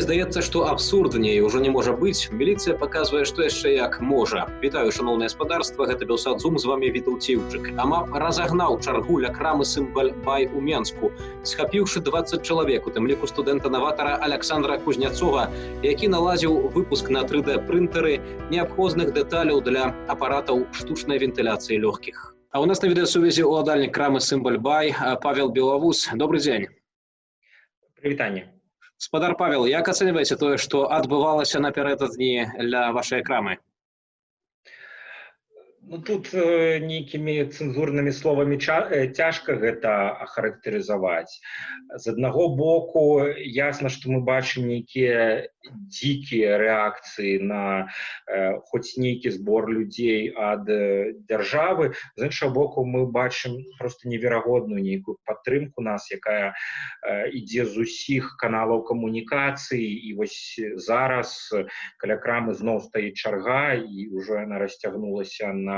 здаецца, што абсурдней ужо не можа быць. Міліцыя паказвае, што яшчэ як можа. Вітаю, шаноўнае гаспадарства, гэта Белсадзум, з вамі Вітаў Ціўчык. АМАП разагнаў чаргу ля крамы «Сімбаль-Бай» у Менску, схапіўшы 20 чалавек, у тым ліку студэнта-наватара Аляксандра Кузняцова, які наладзіў выпуск на 3D-прынтары неабходных дэталяў для апаратаў штучнай вентыляцыі лёгкіх. А у нас на відэасувязі ўладальнік крамы «Сімбаль-Бай» Павел Белавус. Добрый дзень. Прывітанне. Спадар Павел, як ацэньваеце тое, што адбывалася напярэдадні ля вашай крамы? Тут нейкімі цэнзурнымі словамі цяжка гэта ахарактарызаваць. З аднаго боку, ясна, што мы бачым нейкія дзікія рэакцыі на хоць нейкі збор людзей ад дзяржавы. З іншага боку, мы бачым проста неверагодную нейкую падтрымку нас, якая ідзе з усіх каналаў камунікацыі. І вось зараз каля крамы зноў стаіць чарга, і ўжо яна расцягнулася на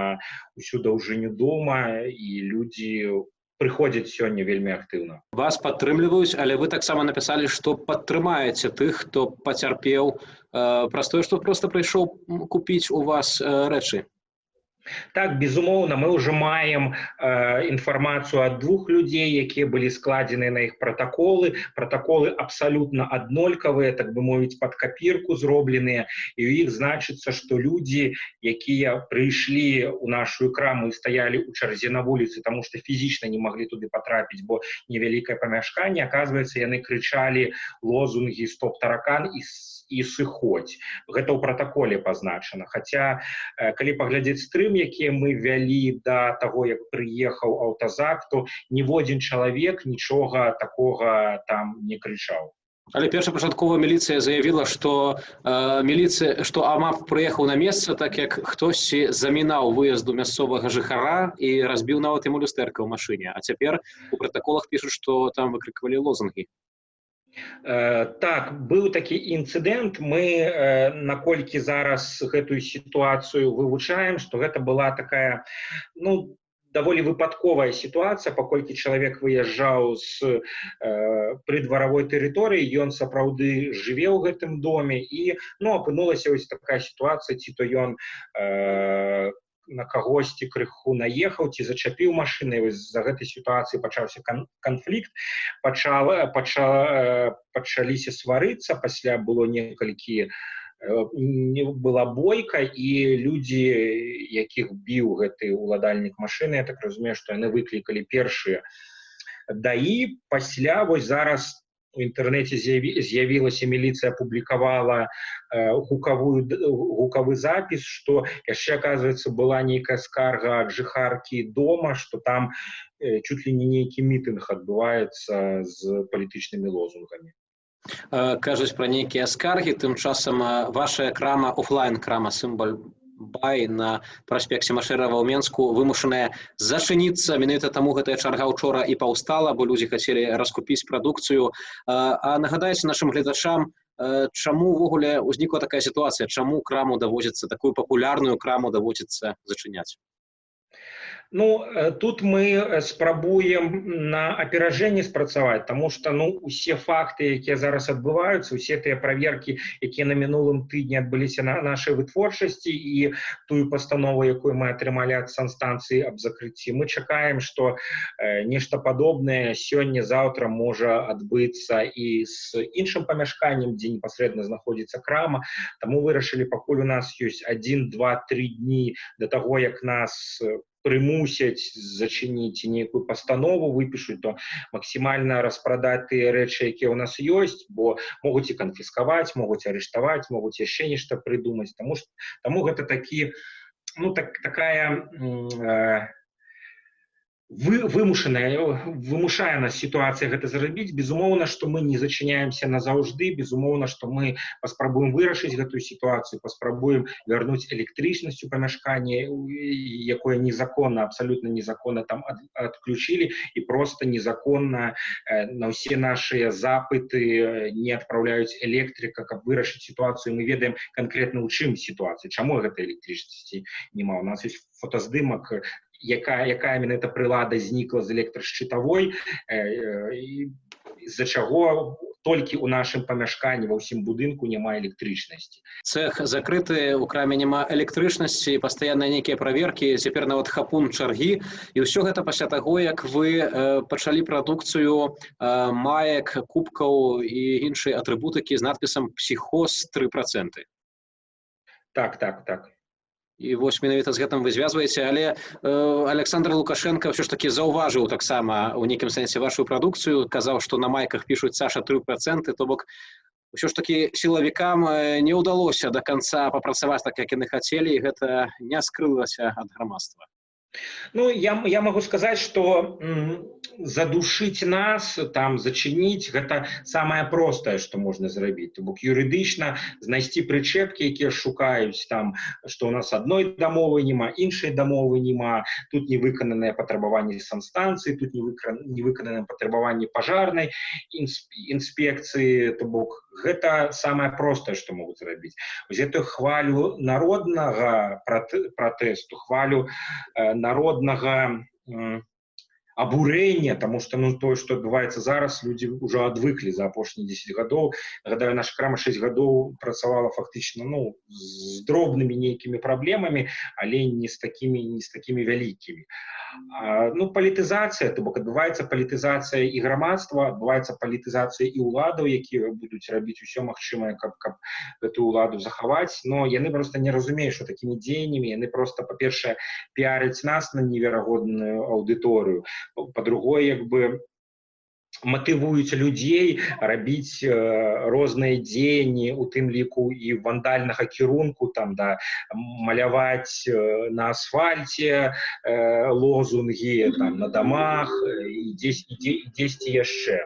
усю даўжыню дома, і людзі прыходзяць сёння вельмі актыўна. Вас падтрымліваюць, але вы таксама напісалі, што падтрымаеце тых, хто пацярпеў праз тое, што проста прыйшоў купіць у вас рэчы. Так, безумоўна, мы ўжо маем інфармацыю ад двух людзей, якія былі складзены на іх пратаколы. Пратаколы абсалютна аднолькавыя, так бы мовіць, пад капірку зробленыя. І ў іх значыцца, што людзі, якія прыйшлі ў нашу краму і стаялі ў чарзе на вуліцы, таму што фізічна не маглі туды патрапіць, бо невялікае памяшканне, аказваецца, яны крычалі лозунгі «Стоп таракан» і «Сыходзь». Гэта ў пратаколе пазначана. Хаця, калі паглядзець стрым, якія мы вялі да таго, як прыехаў аўтазак, то ніводзін чалавек нічога такога там не крычаў. Але першапачаткова міліцыя заявіла, што АМАП прыехаў на месца, так як хтосьці замінаў выезду мясцовага жыхара і разбіў нават яму люстэрка ў машыне. А цяпер у пратаколах пішуць, што там выкрыквалі лозунгі. Так, быў такі інцыдэнт. Мы, наколькі зараз гэтую сітуацыю вывучаем, што гэта была такая, даволі выпадковая сітуацыя, паколькі чалавек выязджаў з прыдваравой тэрыторыі, ён сапраўды жыве ў гэтым доме, і апынулася вось такая сітуацыя, ці то ён на кагосьці крыху наехаў, ці зачапіў машыны. Вось за гэтай сітуацыі пачаўся канфлікт, пачаліся сварыцца, пасля было была бойка, і людзі, якіх біў гэты ўладальнік машыны, я так разумею, што яны выклікалі першыя ДАІ. Пасля вось зараз у інтэрнэце з'явілася, міліцыя апублікавала гукавы запіс, што яшчэ, аказваецца, была нейкая скарга ад жыхаркі дома, што там чуць ли не нейкі мітынг адбываецца з палітычнымі лозунгамі. Кажуць пра нейкія скаргі, тым часам вашая крама, офлайн-крама «Сімбаль-Бай» на праспекце Машэрава ў Менску вымушаная зачыніцца. Менавіта таму гэтая чарга ўчора і паўстала, бо людзі хацелі раскупіць прадукцыю. А нагадайце нашым гледачам, чаму ўвогуле ўзнікла такая сітуацыя, чаму краму даводзіцца, такую папулярную краму даводзіцца зачыняць? Тут мы спрабуем на аперажэнне спрацаваць, таму што усе факты, якія зараз адбываюцца, усе тыя праверкі, якія на мінулым тыдні адбыліся на нашай вытворчасці, і тую пастанову, якую мы атрымалі ад санстанцыі аб закрыцці, мы чакаем, што нешта падобнае сёння-заўтра можа адбыцца і з іншым памяшканнем, дзе непасрэдна знаходзіцца крама. Таму вырашылі, пакуль у нас ёсць 1, 2, 3 дні да таго, як нас прымусяць зачыніць нейкую пастанову, выпішуць, то максімальна распрадаць тыя рэчы, якія ў нас ёсць, бо могуць і канфіскаваць, могуць арыштаваць, могуць яшчэ нешта прыдумаць. Таму гэта такая вымушае нас сітуацыя гэта зрабіць. Безумоўна, што мы не зачыняемся назаўжды, безумоўна, што мы паспрабуем вырашыць гэтую сітуацыю, паспрабуем вярнуць электрычнасць у памяшканне, якое незаконна, абсалютна незаконна там адключілі, і проста незаконна на ўсе нашыя запыты не адпраўляюць электрыка, каб вырашыць сітуацыю. Мы ведаем канкрэтна, у чым сітуацыя, чаму гэтай электрычнасці няма. У нас ёсць фотаздымак, якая менавіта прылада знікла з электрашчытавой, з-за чаго толькі ў нашым памяшканні, ва ўсім будынку няма электрычнасці. Цэх закрыты, у краме няма электрычнасці, пастаянныя нейкія праверкі, цяпер нават хапун чаргі. І ўсё гэта пасля таго, як вы пачалі прадукцыю маек, кубкаў і іншай атрыбутыкі з надпісам «Псіхоз 3%». Так. І вось менавіта з гэтым вы звязваеце, але Александр Лукашенко ўсё ж такі заўважыў таксама ў нейкім сэнсе вашу прадукцыю, казаў, што на майках пішуць «Саша 3%», то бок ўсё ж такі сілавікам не ўдалося да канца папрацаваць так, як яны хацелі, і гэта не скрылася ад грамадства. Ну, я могу сказать, что задушить нас, там, зачинить, это самое простое, что можно сделать. То бок юридично знайти причепки, які шукаюць, там, что у нас одной домовы нема, іншай домовы нема, тут не выкананыя патрабаванні санстанцыі, тут не выкананыя патрабаванні пажарнай інспекцыі, то бок гэта самое простое, что могуць зрабіць. Вось эту хвалю народнага пратэсту, хвалю народнага абурэння, таму што тое, што адбываецца зараз, людзі ўжо адвыклі за апошнія 10 гадоў. Нагадаю, наша крама 6 гадоў працавала фактычна з дробнымі нейкімі праблемамі, але не з такімі вялікімі. Палітызацыя, то бок адбываецца палітызацыя і грамадства, адбываецца палітызацыя і ўладаў, якія будуць рабіць усё магчымае, каб гэтую ўладу захаваць, но яны проста не разумеюць, што такімі дзеяннямі яны проста, па-першае, піараць нас на неверагодную аўдыторыю, па-другое, матывуюць людзей рабіць розныя дзеянні, у тым ліку і вандальнага кірунку, там, маляваць на асфальце лозунгі, там, на дамах і дзесьці яшчэ.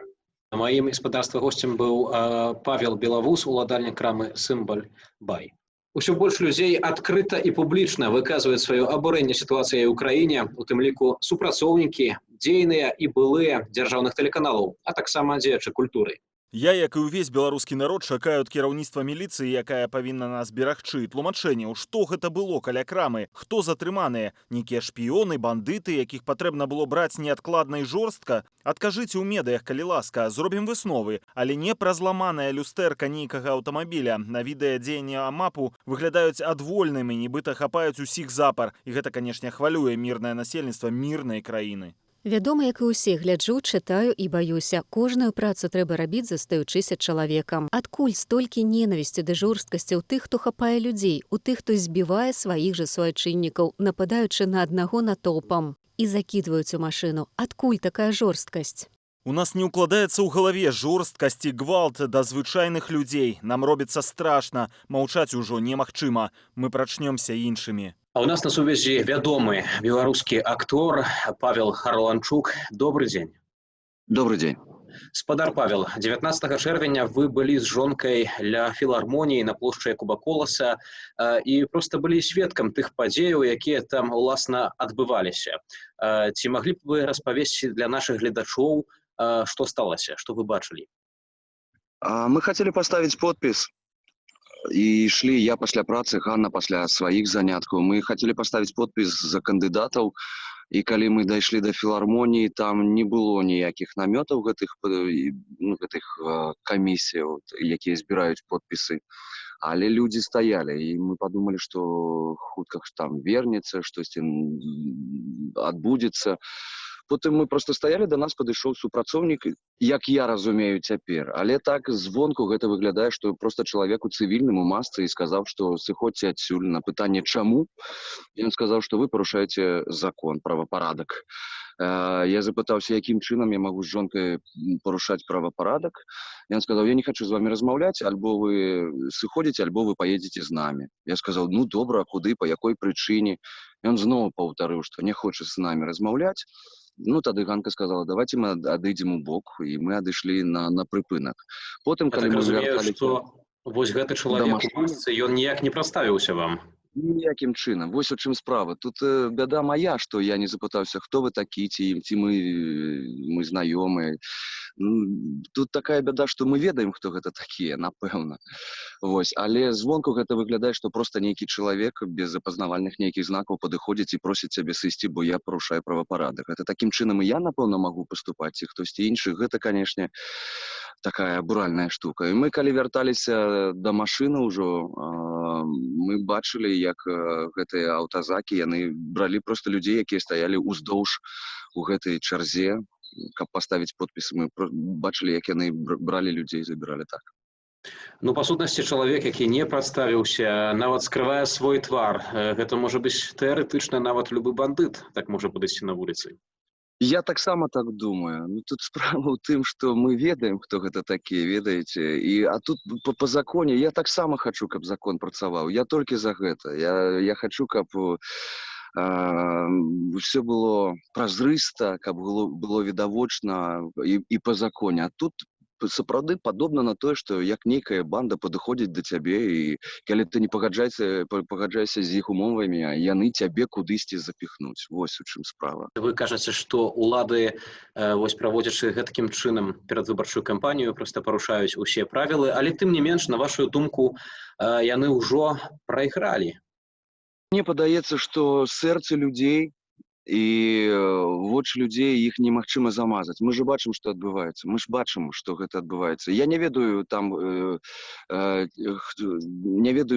Маім гаспадарства госцем быў Павел Белавус, уладальнік крамы «Сімбаль Бай». Усё больш людзей адкрыта і публічна выказваюць сваё абурэнне сітуацыяй у краіне, у тым ліку супрацоўнікі, дзейныя і былыя дзяржаўных тэлеканалаў, а таксама дзеячы культуры. Я, як і ўвесь беларускі народ, чакаю ад кіраўніцтва міліцыі, якая павінна нас берагчы, тлумачэнняў, што гэта было каля крамы, хто затрыманыя, нейкія шпіёны, бандыты, якіх патрэбна было браць неадкладна і жорстка. Адкажыце ў медыях, калі ласка, зробім высновы, але не праз ламаная люстэрка нейкага аўтамабіля. На відэа дзеяння АМАПу выглядаюць адвольнымі, нібыта хапаюць усіх запар. І гэта, канешне, хвалюе мірнае насельніцтва мірнай краіны. Вядома, як і ўсе, гляджу, чытаю і баюся. Кожную працу трэба рабіць, застаючыся чалавекам. Адкуль столькі ненавісці ды жорсткасці ў тых, хто хапае людзей, у тых, хто збівае сваіх жа суайчыннікаў, нападаючы на аднаго натоўпам і закідваюць у машыну. Адкуль такая жорсткасць? У нас не укладаецца ў галаве жорсткасць і гвалт да звычайных людзей. Нам робіцца страшна, маўчаць ужо немагчыма. Мы прачнёмся іншымі. А у нас на сувязі вядомы беларускі актор Павел Харланчук. Добрый дзень. Добрый дзень. Спадар Павел, 19 чэрвеня вы былі з жонкай ля філармоніі на плошчы Якуба Коласа і проста былі сведкам тых падзеяў, якія там, уласна, адбываліся. Ці маглі б вы распавесці для нашых гледачоў, што сталася, што вы бачылі? Мы хотели поставить подпись. И шли я пасля працы, Ганна пасля сваіх заняткаў. Мы хотели поставить подпись за кандыдатаў. І калі мы дайшлі да філармоніі, там не было ніякіх намётаў гэтых камісіяў, якія збіраюць подпісы. Але людзі стаялі, і мы подумалі, што хутка там вернецца, штосьці адбудзецца. Потым мы просто стаялі, да нас падышоў супрацоўнік, як я разумею цяпер. Але так звонку гэта выглядае, што проста чалавек у цывільным у масцы і сказаў, што сыходзьце адсюль. На пытанне чаму? Ён сказаў, што вы парушаеце закон, правапарадак. Я запытаўся, якім чынам я магу з жонкай парушаць правапарадак. Ён сказаў, я не хочу з вами размаўляць, альбо вы сыходзіце, альбо вы поедзеце з намі. Я сказаў, ну добра, куды, па якой прычыне? Ён зноў паўтарыў, што не хоча з намі размаўляць. Ну, тады Ганка сказала, давайте мы адыдзем у бок, і мы адышлі на прыпынак. Потым, калі мы вярталіся... што вось гэты чалавек у масцы, ён ніяк не прадставіўся вам? Ніякім чынам. Вось у чым справа. Тут бяда моя, што я не запытаўся, хто вы такі, ці мы знаёмыя. Тут такая бяда, што мы ведаем, хто гэта такія, напэўна. Вось. Але звонку гэта выглядае, што проста нейкі чалавек без апазнавальных нейкіх знакаў падыходзіць і просіць цябе сысці, бо я парушаю правапарадак. Гэта такім чынам і я, напэўна, магу паступаць, і хтосьці іншы. Гэта, канешне, такая буральная штука. І мы, калі вярталіся да машыны ўжо, мы бачылі, як гэтыя аўтазакі, яны бралі проста людзей, якія стаялі ўздоўж у гэтай чарзе, каб паставіць подпісы. Мы бачылі, як яны бралі людзей, забіралі так. Ну, па сутнасці, чалавек, які не прадставіўся, нават скрывае свой твар. Гэта можа быць тэарэтычна нават любы бандыт, так можа падысці на вуліцы. Я таксама так думаю. Ну, тут справа ў тым, што мы ведаем, хто гэта такія, ведаеце. А тут па законе, я таксама хачу, каб закон працаваў. Я толькі за гэта. Я хачу, каб все было празрыста, каб было відавочна і па законе. А тут сапраўды падобна на тое, што як нейкая банда падыходзіць да цябе, і калі ты не пагаджаешся з іх умовамі, яны цябе кудысьці запіхнуць. Вось у чым справа. Вы кажаце, што улады, праводзячы гэткім чынам перадвыбарчую кампанію, проста парушаюць усе правілы, але тым не менш, на вашу думку, яны ўжо прайгралі. Мне падаецца, што сэрцы людзей і вочы людзей іх немагчыма замазаць. Мы ж бачым, што адбываецца. Мы ж бачым, што гэта адбываецца. Я не ведаю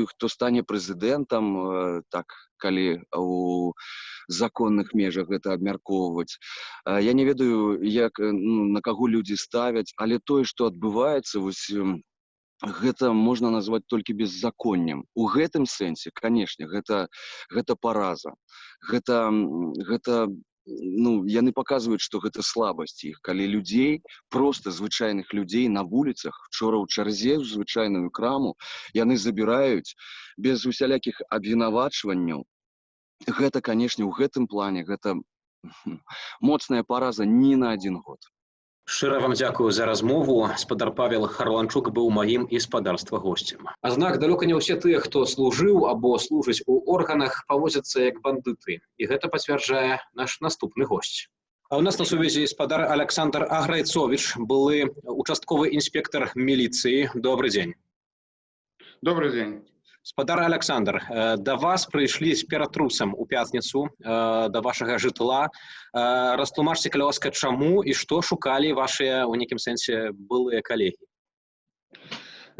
хто стане прэзідэнтам, так, калі у законных межах гэта абмяркоўваць. Я не ведаю, на каго людзі ставяць, але тое, што адбываецца, вось гэта можна назваць толькі беззаконнем. У гэтым сэнсе, канешне, гэта параза. Гэта яны паказваюць, што гэта слабасць іх. Калі людзей, проста звычайных людзей на вуліцах, учора ў чарзе ў звычайную краму, яны забіраюць без усялякіх абвінавачванняў. Гэта, канешне, у гэтым плане, гэта моцная параза не на адзін год. Шчыра вам дзякую за размову. Спадар Павел Харланчук быў маім і спадарства госцем. Аднак далёка не ўсе тыя, хто служыў або служыць у органах, паводзяцца як бандыты. І гэта пацвярджае наш наступны госць. А у нас на сувязі спадар Александр Аграйцович, былы участковы інспектор міліцыі. Добры дзень. Добрый день. Спадар Александр, да вас прыйшлі з ператрусам у пятніцу да вашага жытла. Растлумачце, каля ласка, чаму і што шукалі вашыя, у нейкім сэнсе, былыя калегі?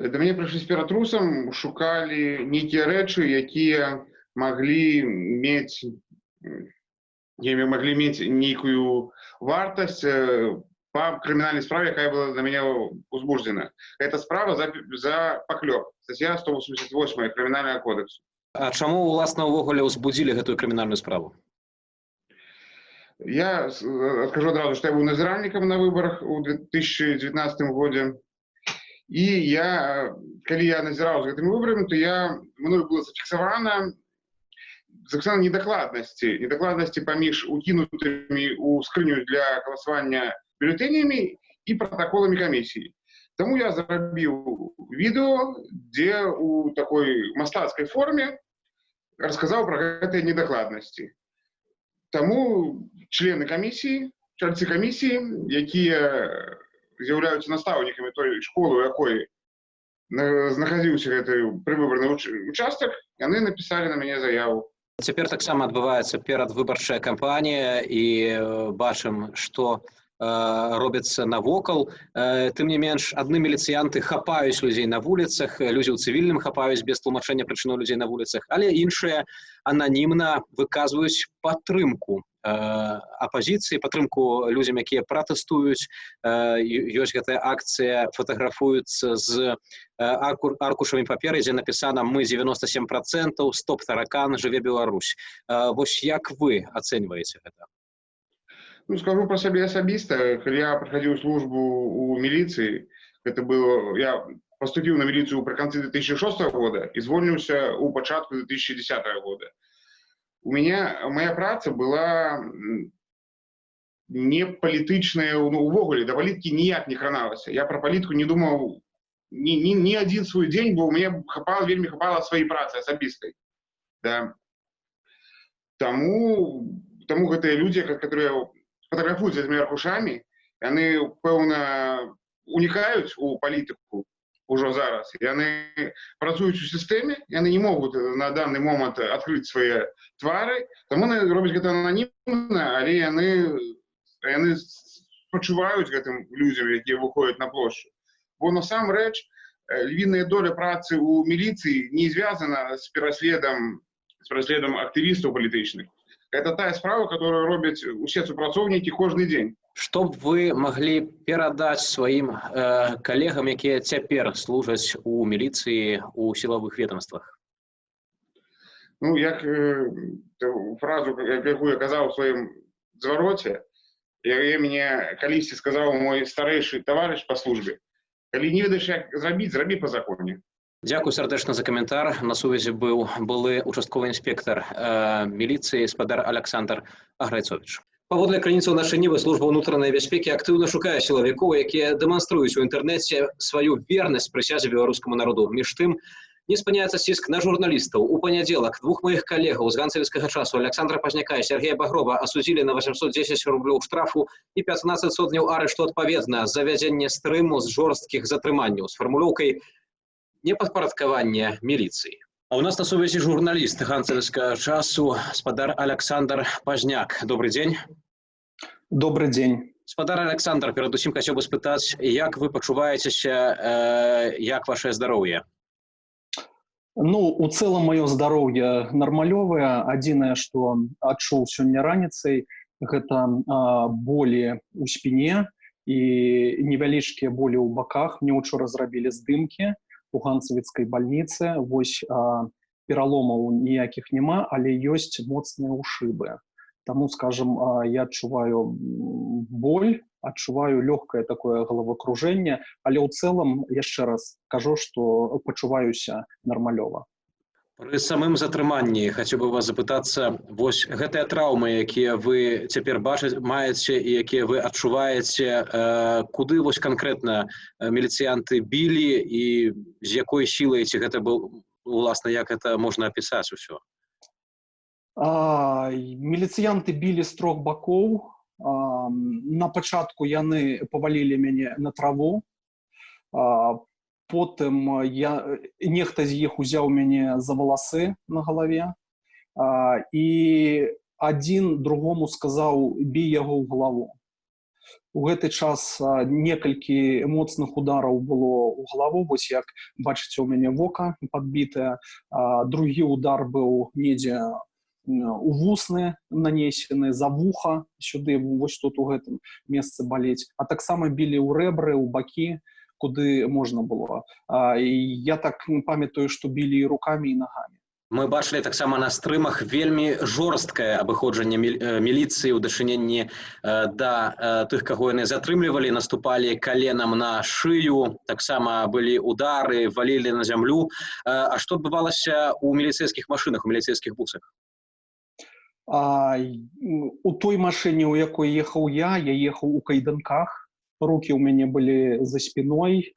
Да мяне прыйшлі з ператрусам, шукалі нейкія рэчы, якія маглі мець нейкую вартасць по криминальной справе, якая была на меня узбуждена. Эта справа за поклёп. Статья 188 Криминального кодекса. А чаму, уласна, увогуле ўзбудзілі гэтую крымінальную справу? Я скажу одразу, что я был назиральником на выборах в 2019 году. И когда я назирал с этими выборами, то мною было зафиксовано недокладности поміж укинутыми у скрыню для голосования бюллетенями и протоколами комиссии. Тому я заробил видео, где у такой мастацкой форме рассказал про эти недокладности. Тому члены комиссии, чальцы комиссии, якія з'яўляюцца настаўнікамі той школы, у якой знаходзіўся гэты прывыбарны участак, яны написали на мяне заяву. Цяпер таксама адбываецца перадвыбарчая кампанія і бачым, што робіцца навокал. Тым не менш, адны міліцыянты хапаюць людзей на вуліцах, людзі ў цывільным хапаюць без тлумачэння прычынаў людзей на вуліцах, але іншыя ананімна выказваюць падтрымку апазіцыі, падтрымку людзям, якія пратэстуюць. Ёсць гэтая акцыя, фатаграфуюцца з аркушамі паперы, дзе напісана «Мы 97%, стоп таракан, жыве Беларусь». Вось як вы ацэньваеце гэта? Ну, скажу про себя особисто. Когда я проходил службу у милиции, я поступил на милицию при конце 2006 года и звольнился у початку 2010 года. Моя праца была не палітычная, увогуле, да паліткі ніяк не краналася. Я про палітку не думал ни один свой день, бо мне вельмі хапала своей працы особистой. Да. Тому гэтыя люди, которые фотографуюцца з этими аркушамі, яны, пэўна, унікаюць у палітыку ўжо зараз. Яны працуюць у сістэме, яны не могуць на данный момант адкрыць свае твары, таму яны робяць гэта ананімна, але яны спачуваюць гэтым людзям, якія выходзяць на плошчу. Бо насамрэч львіная доля працы ў міліцыі не звязана з пераследам актывістаў палітычных. Это тая справа, которую робяць усе супрацоўнікі кожны дзень. Што б вы маглі перадаць сваім калегам, якія цяпер служаць у міліцыі, у сілавых ведомствах? Ну, як фразу, якую я казаў у сваім звароце, мне калісьці сказаў мой старэйшы таварыш па службе: калі не ведаеш, як зрабіць, зрабі па законе. Дзякуй сардэчна за каментар. На сувязі быў былы участковы інспектар міліцыі спадар Александр Аграйцовіч. Паводле крыніцаў нашай нівы, служба ўнутранай бяспекі актыўна шукае сілавікоў, якія дэманструюць у інтэрнэце сваю вернасць прысязе беларускаму народу. Між тым, не спыняецца ціск на журналістаў. У панядзелак двух маіх калегаў з ганцавіцкага часу Александра Пазняка і Сергея Багрова асудзілі на 810 рублёў штрафу і 15 сотняў арышту адпаведна за вядзенне стрыму з жорсткіх затрыманняў з фармулёўкай непадпарадкавання міліцыі. А у нас на сувязі журналіст ганцавіцкага часу спадар Александр Пазняк. Добрый дзень. Добрый дзень. Спадар Александр, перадусім хацеў бы спытаць, як вы пачуваецеся, як вашае здароўе? Ну, у цэлым маё здароўе нармалёвае. Адзінае, што адчуў сёння раніцай, гэта болі ў спіне і невялічкія болі ў баках. Мне учора зрабілі здымкі у ганцавіцкай бальніцы. Вось пераломаў ніякіх няма, але ёсць моцныя ушыбы. Таму, скажем, я адчуваю боль, адчуваю лёгкае такое галавакружэнне, але ў цэлым, яшчэ раз кажу, што пачуваюся нармалёва. Пры самым затрыманні хацеў бы вас запытацца, вось гэтыя траўмы, якія вы цяпер маеце і якія вы адчуваеце, куды вось канкрэтна міліцыянты білі і з якой сілай, ці гэта был, уласна, як гэта можна апісаць усё? Міліцыянты білі з трох бакоў. На пачатку яны павалілі мяне на траву. Потым нехта з іх узяў мяне за валасы на галаве. І адзін другому сказаў: бі яго ў галаву. У гэты час некалькі моцных удараў было ў галаву, вось як бачыце, у мяне вока падбітае. Другі удар быў недзе у вусны нанесены, за вуха, сюды, вось тут у гэтым месцы балець. А таксама білі ў рэбры, у бакі, куды можна было. Я так памятаю, што білі і рукамі, і нагамі. Мы бачылі таксама на стрымах вельмі жорсткае абыходжанне міліцыі ў дачыненні да тых, каго яны затрымлівалі, наступалі каленам на шыю, таксама былі удары, валілі на зямлю. А што адбывалася ў міліцэйскіх машынах, у міліцэйскіх бусах? У той машыне, у якой ехаў я ехаў у кайданках. Рукі ў мяне былі за спіной.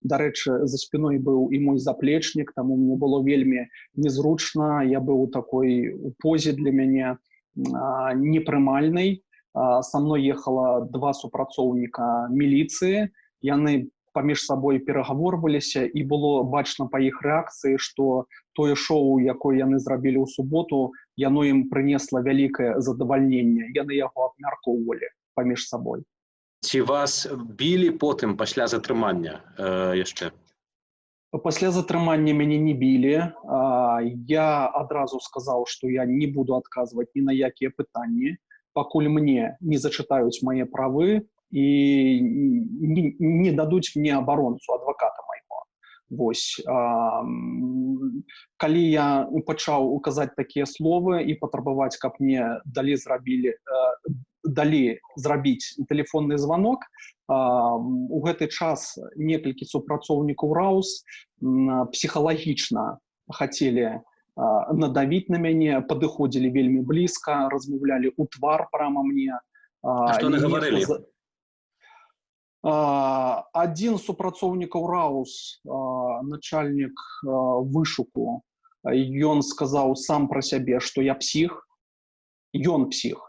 Дарэчы, за спіной быў і мой заплечнік, таму мне было вельмі незручна. Я быў у такой позе для мяне непрымальнай. Са мной ехала два супрацоўніка міліцыі. Яны паміж сабой перагаворваліся, і было бачна па іх рэакцыі, што тое шоу, якое яны зрабілі ў суботу, яно ім прынесла вялікае задавальненне. Яны яго абмяркоўвалі паміж сабой. Ці вас білі потым, пасля затрымання яшчэ? Пасля затрымання мяне не білі. Я адразу сказаў, што я не буду адказваць ні на якія пытанні, пакуль мне не зачытаюць мае правы і не дадуць мне абаронцу, адваката майго. Вось. Калі я пачаў указаць такія словы і патрабаваць, каб мне далі зрабіць тэлефонны званок, у гэты час некалькі супрацоўнікаў РАУС псіхалагічна хацелі надавіць на мяне, падыходзілі вельмі блізка, размаўлялі ў твар прама мне. А што яны гаварылі? Адзін з супрацоўнікаў РАУС, начальнік вышуку, ён сказаў сам пра сябе, што я псіх. Ён псіх.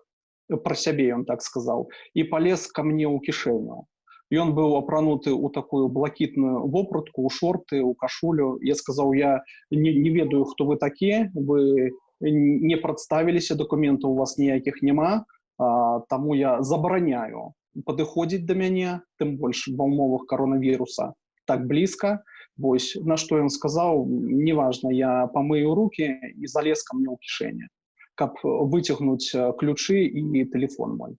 Пра сябе ён так сказаў. І палез ка мне ў кішэню. Ён быў апрануты ў такую блакітную вопратку, ў шорты, ў кашулю. Я сказаў: я не ведаю, хто вы такія, вы не прадставіліся, дакументаў у вас ніякіх няма, таму я забараняю падыходзіць да мяне, тым больш ва ўмовах каронавіруса, так блізка. Вось, на што ён сказаў, неважна, я памыю рукі і залез ка мне ў кішэні, каб выцягнуць ключы і тэлефон мой.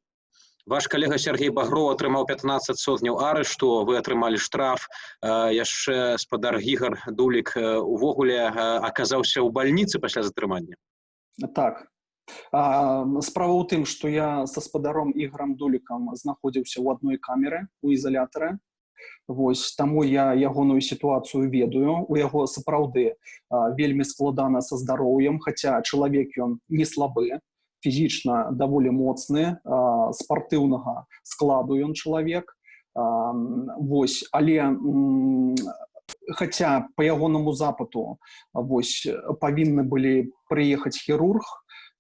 Ваш калега Сергей Багроў атрымаў 15 сотняў арышту, вы атрымалі штраф, яшчэ спадар Ігар Дулік увогуле аказаўся ў бальніцы пасля затрымання. Так. Справа ў тым, што я са спадаром Ігорам Дулікам знаходзіўся ў адной камеры, у ізалятары. Вось, таму я ягоную сітуацыю ведаю. У яго сапраўды вельмі складана са здароўем, хаця чалавек ён не слабы, фізічна даволі моцны, спартыўнага складу ён чалавек. Вось, але хаця па ягонаму запыту вось, павінны былі прыехаць хірург,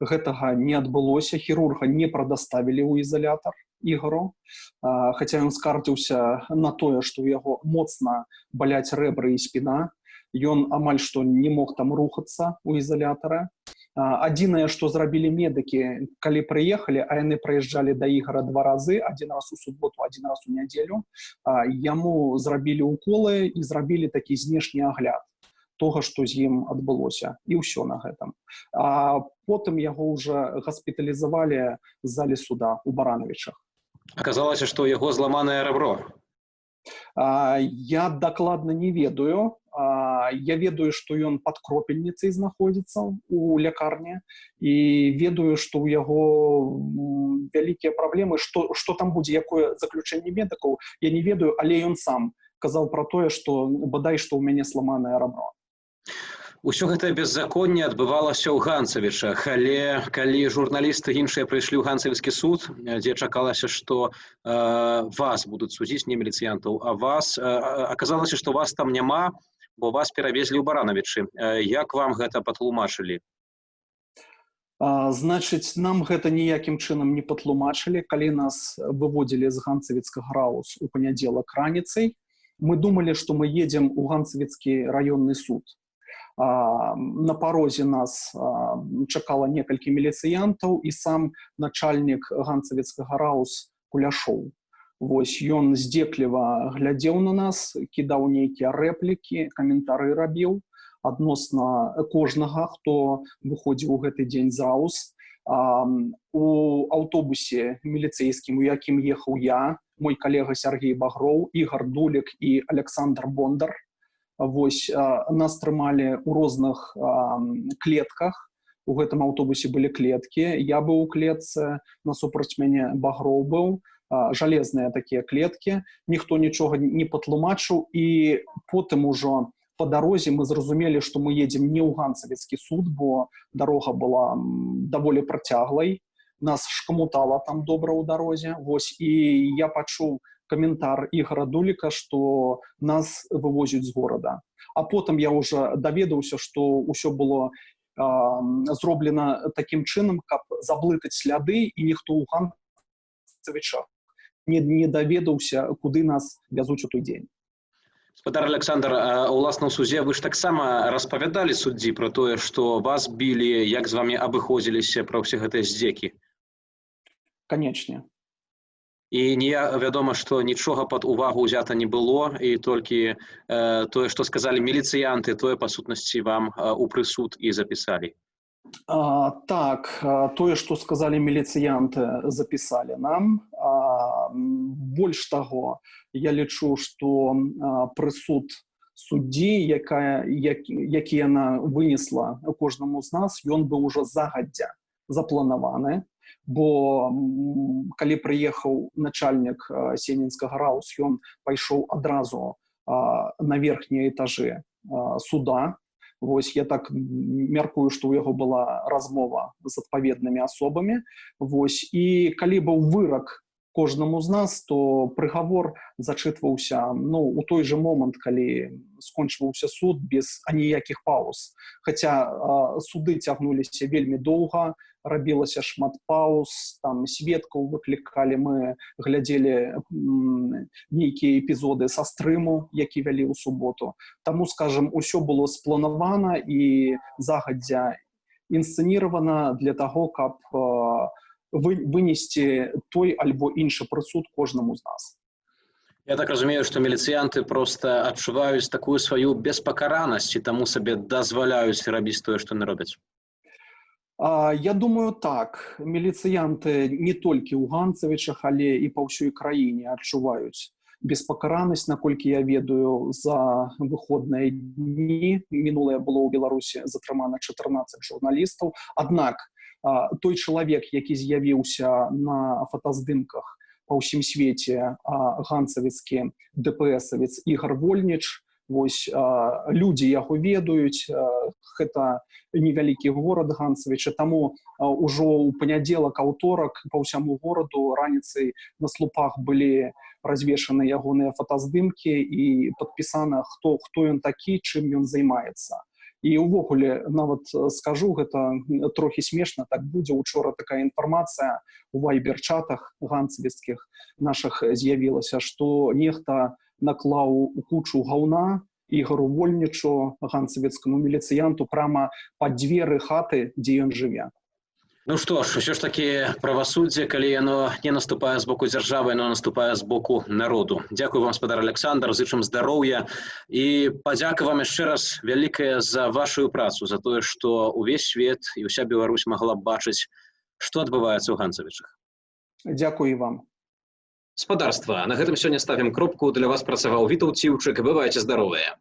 гэтага не адбылося, хірурга не прадаставілі ў ізалятар Ігору, хаця ён скардзіўся на тое, што ў яго моцна баляць рэбры і спіна, ён амаль што не мог там рухацца ў ізалятары. Адзінае, што зрабілі медыкі, калі прыехалі, а яны прыязджалі да Ігора 2 разы, адзін раз у суботу, адзін раз у нядзелю, яму зрабілі уколы і зрабілі такі знешні агляд того, што з ім адбылося, і ўсё на гэтым. А потым яго ўжо гаспіталізавалі з залі суда ў Барановічах. Аказалася, што ў яго зламанае рэбро. Я дакладна не ведаю. Я ведаю, што ён пад кропельніцай знаходзіцца ў лякарні, і ведаю, што ў яго вялікія праблемы. Што там будзе, якое заключэнне медыкаў, я не ведаю, але ён сам казаў пра тое, што бадай, што ў мяне зламанае рэбро. Усё гэтае беззаконне адбывалася ў Ганцавічах, але калі журналісты іншыя прыйшлі ў Ганцавіцкі суд, дзе чакалася, што вас будуць судзіць, не міліцыянтаў, а вас, аказалася, што вас там няма, бо вас перавезлі ў Барановічы. Як вам гэта патлумачылі? Значыць, нам гэта ніякім чынам не патлумачылі. Калі нас выводзілі з Ганцавіцкага РАУС у панядзелак раніцай, мы думалі, што мы едзем у Ганцавіцкі раённы суд. На парозе нас чакала некалькі міліцыянтаў і сам начальнік Ганцавіцкага РАУС Куляшоў. Вось, ён здзекліва глядзеў на нас, кідаў нейкія рэплікі, каментары рабіў адносна кожнага, хто выходзіў у гэты дзень з РАУС. У аўтобусе міліцэйскім, у якім ехаў я, мой калега Сергей Багроў, Ігор Дулік і Александр Бондар. Вось, нас трымалі ў розных клетках. У гэтым аўтобусе былі клеткі. Я быў у клетцы, насупраць мяне Багроў быў. Жалезныя такія клеткі. Ніхто нічога не патлумачыў. І потым ужо па дарозе мы зразумелі, што мы едзем не ў Ганцавіцкі суд, бо дарога была даволі працяглай. Нас шкамутала там добра ў дарозе. Вось, і я пачуў каментар Ігора Дуліка, што нас вывозяць з горада. А потым я ўжо даведаўся, што ўсё было зроблена такім чынам, каб заблытаць сляды, і ніхто ў Ганцавічах не даведаўся, куды нас вязуць у той дзень. Спадар Александр, у ўласным сузе вы ж таксама распавядалі суддзі пра тое, што вас білі, як з вамі абыходзіліся, пра ўсе гэтыя здзекі? Канечне. І вядома, што нічога пад увагу ўзята не было, і толькі тое, што сказалі міліцыянты, тое, па сутнасці, вам у прысуд і запісалі. Так, тое, што сказалі міліцыянты, запісалі нам. Больш таго, я лічу, што прысуд суддзі, які яна вынесла кожнаму з нас, ён быў ужо загадзя запланаваны, бо калі прыехаў начальнік Сенінскага РАУС, ён пайшоў адразу на верхнія этажы суда. Вось, я так мяркую, што ў яго была размова з адпаведнымі асобамі. Вось, і калі быў вырак кожнаму з нас, то прыгавор зачытваўся у той жа момант, калі скончваўся суд, без аніякіх пауз. Хаця суды цягнуліся вельмі доўга, рабілася шмат пауз, там сведкаў выклікалі, мы глядзелі нейкія эпізоды са стрыму, які вялі ў суботу. Таму, скажам, усё было спланавана і загадзя інсцэніравана для таго, каб вынести той альбо іншы прысуд кожнаму з нас. Я так разумею, што міліцыянты проста адчуваюць такую сваю беспакаранасць і таму сабе дазваляюць рабіць тое, што не робяць. Я думаю, так. Міліцыянты не толькі ў Ганцавічах, але і па ўсёй краіне адчуваюць беспакаранасць, наколькі я ведаю, за выходныя дні. Мінулае было ў Беларусі затрымана 14 журналістаў. Аднак той чалавек, які з'явіўся на фотаздымках па ўсім свеце, ганцавіцкі ДПСавец Ігор Вольніч, вось людзі яго ведаюць, гэта невялікі горад Ганцавіча, таму ўжо ў панядзелак, аўторак па ўсяму гораду раніцай на слупах былі развешаны ягоныя фотаздымкі і падпісана, хто ён такі, чым ён займаецца. І ўвогуле, нават скажу, гэта трохі смешна, так будзе. Учора такая інфармацыя у вайбер-чатах ганцавіцкіх нашых з'явілася, што нехта наклаў у кучу гаўна Ігору Вольнічу, ганцавіцкаму міліцыянту, прама пад дзверы хаты, дзе ён жыве. Ну што ж, ўсё ж такі правасуддзе, калі яно не наступае з боку дзяржавы, яно наступае з боку народу. Дзякую вам, спадар Александр, зычым здароўя і падзяка вам яшчэ раз вялікая за вашу працу, за тое, што ўвесь свет і ўся Беларусь магла б бачыць, што адбываецца ў Ганцавічах. Дзякую вам. Спадарства, на гэтым сёння ставім кропку. Для вас працаваў Вітаўт Ціўчык. Бывайце здаровыя.